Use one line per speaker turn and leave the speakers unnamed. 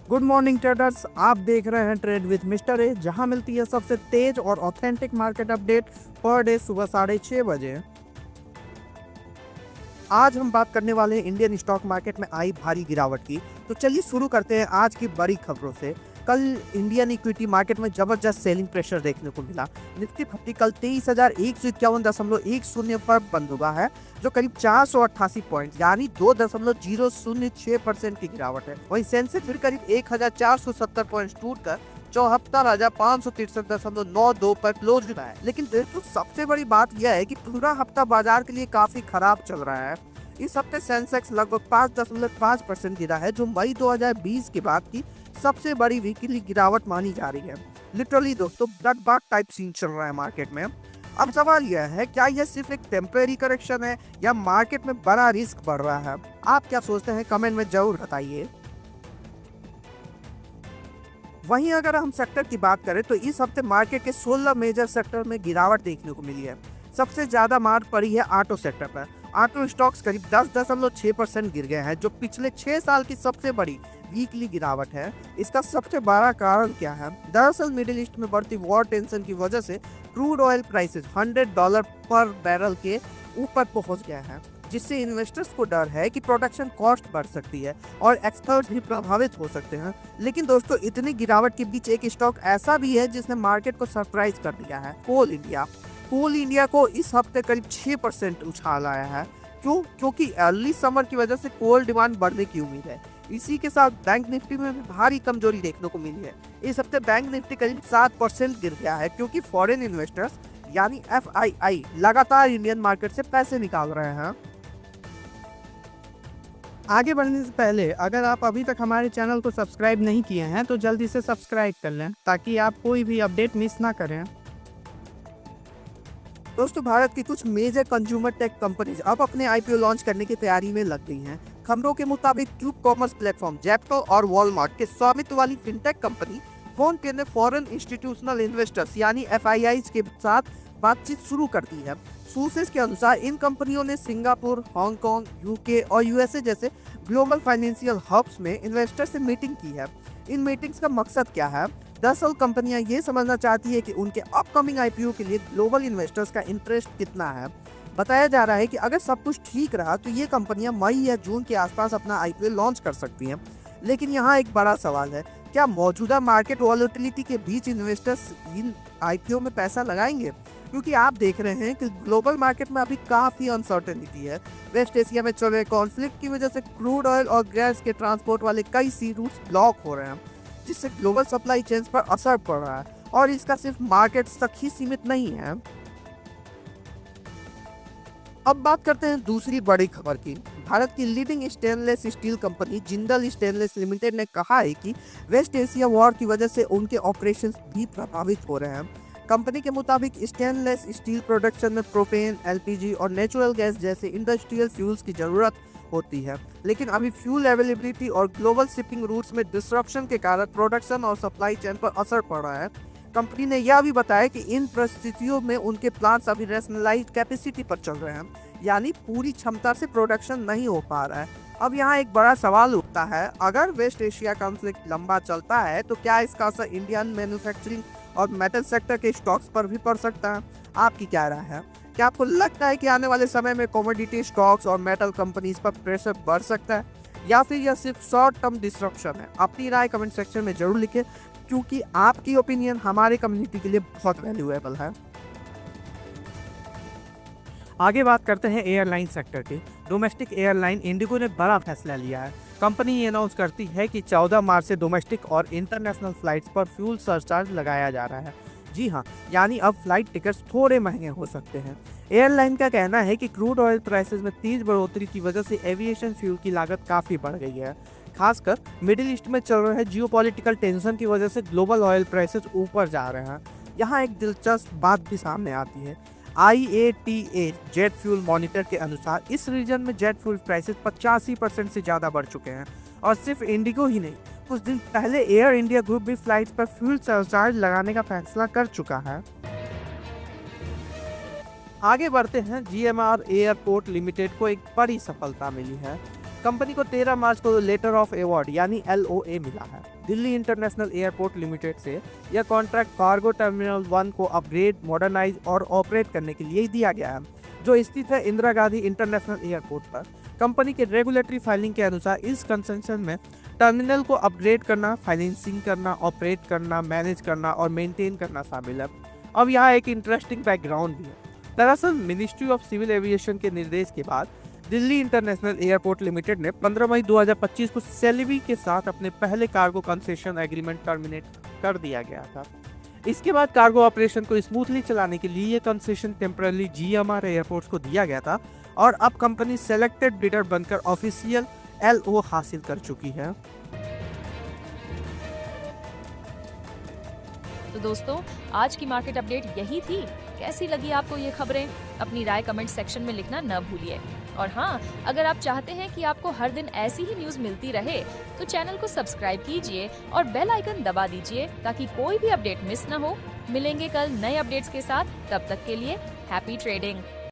Good morning traders, आप देख रहे हैं ट्रेड विद मिस्टर ए, जहां मिलती है सबसे तेज और authentic market update per day सुबह 6:30 बजे। आज हम बात करने वाले हैं इंडियन स्टॉक मार्केट में आई भारी गिरावट की। तो चलिए शुरू करते हैं आज की बड़ी खबरों से। कल इंडियन इक्विटी मार्केट में जबरदस्त सेलिंग प्रेशर देखने को मिला। निफ्टी 50 कल 23,151.10 पर बंद हुआ है, जो करीब 488 पॉइंट यानी 2.006% की गिरावट है। वहीं सेंसेक्स भी करीब 1,470 पॉइंट टूटकर 74,563.92 पर क्लोज हुआ है। लेकिन दोस्तों सबसे बड़ी बात यह है कि पूरा हफ्ता बाजार के लिए काफी खराब चल रहा है। इस हफ्ते सेंसेक्स लगभग 5.5% गिरा है, जो मई 2020 के बाद की सबसे बड़ी वीकली गिरावट मानी जा रही है। लिटरली दोस्तों ब्लड बाथ टाइप सीन चल रहा है मार्केट में। अब सवाल यह है, क्या यह सिर्फ एक टेम्परेरी करेक्शन है या मार्केट में बड़ा रिस्क बढ़ रहा है? आप क्या सोचते हैं, कमेंट में जरूर बताइए। वहीं अगर हम सेक्टर की बात करें तो इस हफ्ते मार्केट के 16 मेजर सेक्टर में गिरावट देखने को मिली है। सबसे ज्यादा मार पड़ी है ऑटो सेक्टर पर। ऑटो स्टॉक्स करीब 10.6% गिर गए हैं, जो पिछले 6 साल की सबसे बड़ी वीकली गिरावट है। इसका सबसे बड़ा कारण क्या है? दरअसल मिडिल ईस्ट में बढ़ती वॉर टेंशन की वजह से क्रूड ऑयल प्राइसेस $100 पर बैरल के ऊपर पहुंच गया है, जिससे इन्वेस्टर्स को डर है कि प्रोडक्शन कॉस्ट बढ़ सकती है और एक्सपोर्ट्स भी प्रभावित हो सकते हैं। लेकिन दोस्तों इतनी गिरावट के बीच एक स्टॉक ऐसा भी है जिसने मार्केट को सरप्राइज कर दिया है, कोल इंडिया। कोल इंडिया को इस हफ्ते करीब 6% उछाल आया है। क्योंकि अर्ली समर की वजह से कोल डिमांड बढ़ने की उम्मीद है। इसी के साथ बैंक निफ्टी में भी भारी कमजोरी देखने को मिली है। इस हफ्ते बैंक निफ्टी करीब 7% गिर गया है, क्योंकि फॉरेन इन्वेस्टर्स यानी FII लगातार इंडियन मार्केट से पैसे निकाल रहे हैं। आगे बढ़ने से पहले अगर आप अभी तक हमारे चैनल को सब्सक्राइब नहीं किए हैं तो जल्दी से सब्सक्राइब कर लें, ताकि आप कोई भी अपडेट मिस ना करें। दोस्तों भारत की कुछ मेजर कंज्यूमर टेक कंपनीज अब अपने IPO लॉन्च करने की तैयारी में लग गई हैं। खबरों के मुताबिक क्यूब कॉमर्स प्लेटफॉर्म जेप्टो और वॉलमार्ट के स्वामित्व वाली फिनटेक कंपनी फोनपे ने फॉरेन इंस्टीट्यूशनल इन्वेस्टर्स यानी FIIs के साथ बातचीत शुरू कर दी है। सोर्सेज के अनुसार इन कंपनियों ने सिंगापुर, हांगकांग, UK और USA जैसे ग्लोबल फाइनेंशियल हब्स में इन्वेस्टर से मीटिंग की है। इन मीटिंग्स का मकसद क्या है? दरअसल कंपनियां ये समझना चाहती है कि उनके अपकमिंग IPO के लिए ग्लोबल इन्वेस्टर्स का इंटरेस्ट कितना है। बताया जा रहा है कि अगर सब कुछ ठीक रहा तो ये कंपनियां मई या जून के आसपास अपना IPO लॉन्च कर सकती हैं। लेकिन यहाँ एक बड़ा सवाल है, क्या मौजूदा मार्केट वॉलेटिलिटी के बीच इन्वेस्टर्स इन IPO में पैसा लगाएंगे? क्योंकि आप देख रहे हैं कि ग्लोबल मार्केट में अभी काफ़ी अनसर्टेनिटी है। वेस्ट एशिया में चल रहे कॉन्फ्लिक्ट की वजह से क्रूड ऑयल और गैस के ट्रांसपोर्ट वाले कई सी रूट्स ब्लॉक हो रहे हैं, जिससे ग्लोबल सप्लाई चेन्स पर असर पड़ रहा है। और इसका सिर्फ मार्केट तक ही सीमित नहीं है। अब बात करते हैं दूसरी बड़ी खबर की। भारत की leading stainless steel company Jindal stainless limited ने कहा है कि वेस्ट एशिया वॉर की वजह से उनके ऑपरेशंस भी प्रभावित हो रहे हैं। कंपनी के मुताबिक स्टेनलेस स्टील प्रोडक्शन में प्रोपेन, LPG और नेचुरल गैस जैसे इंडस्ट्रियल फ्यूल्स की जरूरत होती है, लेकिन अभी फ्यूल अवेलेबिलिटी और ग्लोबल शिपिंग रूट्स में डिसरप्शन के कारण प्रोडक्शन और सप्लाई चेन पर असर पड़ रहा है। कंपनी ने यह भी बताया कि इन परिस्थितियों में उनके प्लांट्स अभी रैशनलाइज्ड कैपेसिटी पर चल रहे हैं, यानी पूरी क्षमता से प्रोडक्शन नहीं हो पा रहा है। अब यहाँ एक बड़ा सवाल उठता है, अगर वेस्ट एशिया कॉन्फ्लिक्ट लंबा चलता है तो क्या इसका असर इंडियन मैन्युफैक्चरिंग और मेटल सेक्टर के स्टॉक्स पर भी पड़ सकता है? आपकी क्या राय है? क्या आपको लगता है कि आने वाले समय में कमोडिटी स्टॉक्स और मेटल कंपनीज पर प्रेशर बढ़ सकता है, या फिर यह सिर्फ शॉर्ट टर्म डिस्ट्रप्शन है? अपनी राय कमेंट सेक्शन में जरूर लिखें, क्योंकि आपकी ओपिनियन हमारे कम्युनिटी के लिए बहुत वैल्यूएबल है। आगे बात करते हैं एयरलाइन सेक्टर की। डोमेस्टिक एयरलाइन इंडिगो ने बड़ा फैसला लिया है। कंपनी ये अनाउंस करती है कि 14 मार्च से डोमेस्टिक और इंटरनेशनल फ्लाइट्स पर फ्यूल सरचार्ज लगाया जा रहा है। जी हाँ, यानी अब फ्लाइट टिकट्स थोड़े महंगे हो सकते हैं। एयरलाइन का कहना है कि क्रूड ऑयल प्राइसेस में तेज बढ़ोतरी की वजह से एविएशन फ्यूल की लागत काफ़ी बढ़ गई है। खासकर मिडिल ईस्ट में चल रहे जियोपॉलिटिकल टेंशन की वजह से ग्लोबल ऑयल प्राइसेस ऊपर जा रहे हैं। यहाँ एक दिलचस्प बात भी सामने आती है। IATA जेट फ्यूल मॉनिटर के अनुसार इस रीजन में जेट फ्यूल प्राइसेस 85% से ज़्यादा बढ़ चुके हैं। और सिर्फ इंडिगो ही नहीं, कुछ दिन पहले एयर इंडिया ग्रुप भी फ्लाइट्स पर फ्यूल सरचार्ज लगाने का फैसला कर चुका है। आगे बढ़ते हैं, GMR एयरपोर्ट लिमिटेड को एक बड़ी सफलता मिली है। कंपनी को 13 मार्च को लेटर ऑफ अवार्ड यानी LOA मिला है। दिल्ली इंटरनेशनल एयरपोर्ट लिमिटेड से यह कॉन्ट्रैक्ट कार्गो टर्मिनल 1 को अपग्रेड, मॉडर्नाइज और ऑपरेट करने के लिए दिया गया है, जो स्थित है इंदिरा गांधी इंटरनेशनल एयरपोर्ट पर। कंपनी के रेगुलेटरी फाइलिंग के अनुसार इस कंसेशन में टर्मिनल को अपग्रेड करना, फाइनेंसिंग करना, ऑपरेट करना, मैनेज करना और मेंटेन करना शामिल है। अब यहाँ एक इंटरेस्टिंग बैकग्राउंड भी है। दरअसल मिनिस्ट्री ऑफ सिविल एविएशन के निर्देश के बाद दिल्ली इंटरनेशनल एयरपोर्ट लिमिटेड ने 15 मई 2025 को सेलिबी के साथ अपने पहले कार्गो कंसेशन एग्रीमेंट टर्मिनेट कर दिया गया था। इसके बाद कार्गो ऑपरेशन को स्मूथली चलाने के लिए ये कंसेशन टेम्पररी GMR एयरपोर्ट्स को दिया गया था और अब कंपनी सेलेक्टेड बिडर बनकर ऑफिशियल LO हासिल कर चुकी है।
तो दोस्तों, आज की मार्केट अपडेट यही थी। कैसी लगी आपको ये खबरें? अपनी राय कमेंट सेक्शन में लिखना न भूलिए। और हाँ, अगर आप चाहते हैं कि आपको हर दिन ऐसी ही न्यूज़ मिलती रहे, तो चैनल को सब्सक्राइब कीजिए और बेल आइकन दबा दीजिए ताकि कोई भी अपडेट मिस न हो। मिलेंगे कल नए अपडेट्स के साथ, तब तक के लिए हैप्पी ट्रेडिंग।